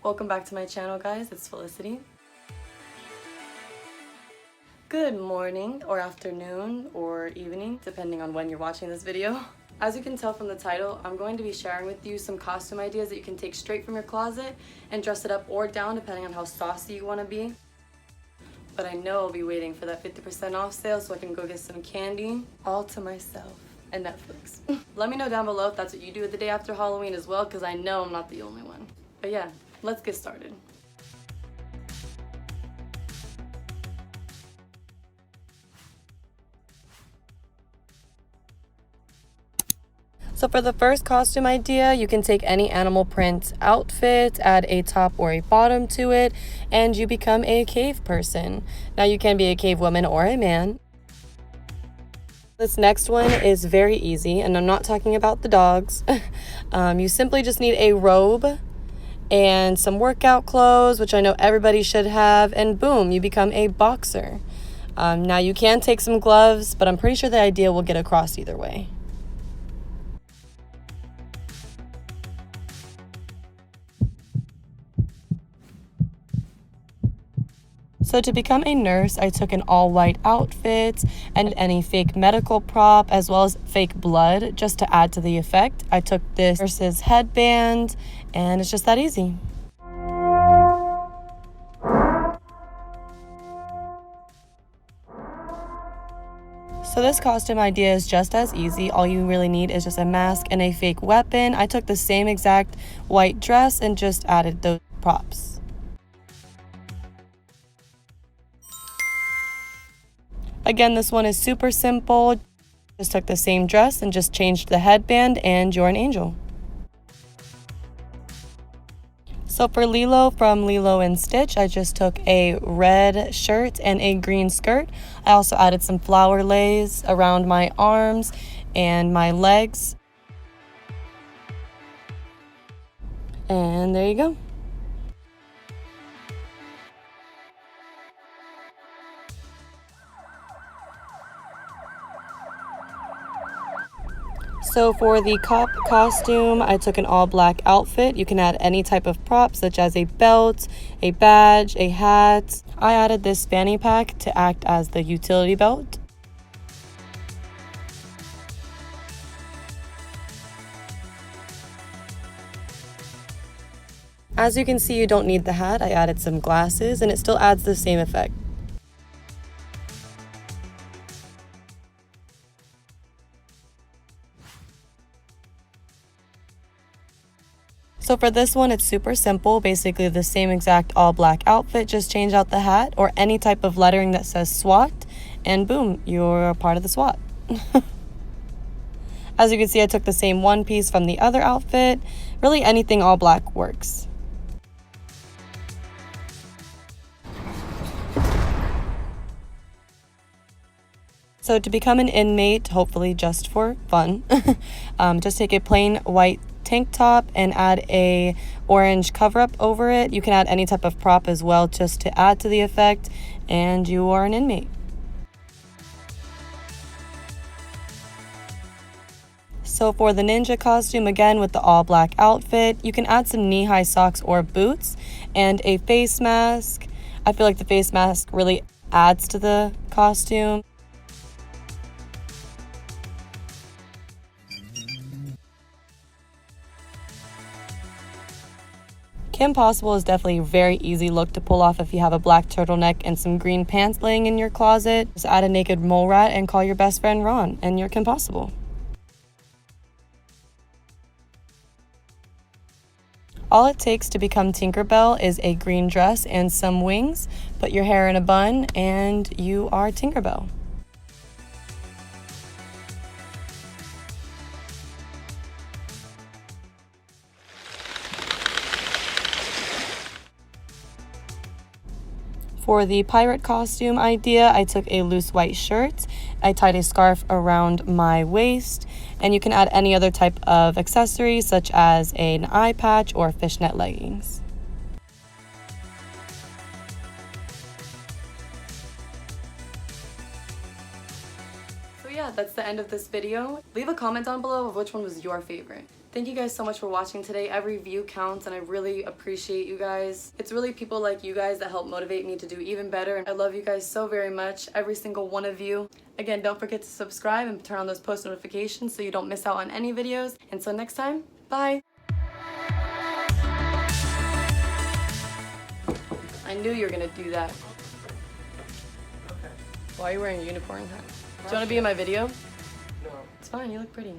Welcome back to my channel, guys. It's Felicity. Good morning or afternoon or evening, depending on when you're watching this video. As you can tell from the title, I'm going to be sharing with you some costume ideas that you can take straight from your closet and dress it up or down depending on how saucy you want to be. But I know I'll be waiting for that 50% off sale so I can go get some candy all to myself and Netflix. Let me know down below if that's what you do the day after Halloween as well, because I know I'm not the only one. But yeah, let's get started. So for the first costume idea, you can take any animal print outfit, add a top or a bottom to it, and you become a cave person. Now you can be a cave woman or a man. This next one is very easy, and I'm not talking about the dogs. You simply just need a robe and some workout clothes, which I know everybody should have, and boom, you become a boxer. Now you can take some gloves, but I'm pretty sure the idea will get across either way. So to become a nurse, I took an all-white outfit and any fake medical prop as well as fake blood just to add to the effect. I took this nurse's headband and it's just that easy. So this costume idea is just as easy. All you really need is just a mask and a fake weapon. I took the same exact white dress and just added those props. Again, this one is super simple. Just took the same dress and just changed the headband and you're an angel. So for Lilo from Lilo and Stitch, I just took a red shirt and a green skirt. I also added some flower lace around my arms and my legs. And there you go. So for the cop costume, I took an all-black outfit. You can add any type of prop, such as a belt, a badge, a hat. I added this fanny pack to act as the utility belt. As you can see, you don't need the hat. I added some glasses, and it still adds the same effect. So for this one, it's super simple. Basically the same exact all black outfit, just change out the hat or any type of lettering that says SWAT, and boom, you're a part of the SWAT. As you can see, I took the same one piece from the other outfit. Really anything all black works. So to become an inmate, hopefully just for fun, just take a plain white tank top and add a orange cover up over it. You can add any type of prop as well just to add to the effect, and you are an inmate. So for the ninja costume, again with the all black outfit, you can add some knee-high socks or boots and a face mask. I feel like the face mask really adds to the costume. Kim Possible is definitely a very easy look to pull off if you have a black turtleneck and some green pants laying in your closet. Just add a naked mole rat and call your best friend Ron, and you're Kim Possible. All it takes to become Tinkerbell is a green dress and some wings. Put your hair in a bun, and you are Tinkerbell. For the pirate costume idea, I took a loose white shirt, I tied a scarf around my waist, and you can add any other type of accessory such as an eye patch or fishnet leggings. So yeah, that's the end of this video. Leave a comment down below of which one was your favorite. Thank you guys so much for watching today. Every view counts and I really appreciate you guys. It's really people like you guys that help motivate me to do even better. And I love you guys so very much, every single one of you. Again, don't forget to subscribe and turn on those post notifications so you don't miss out on any videos. Until next time, bye. I knew you were gonna do that. Okay. Why are you wearing a unicorn hat? Do you wanna be in my video? No. It's fine, you look pretty.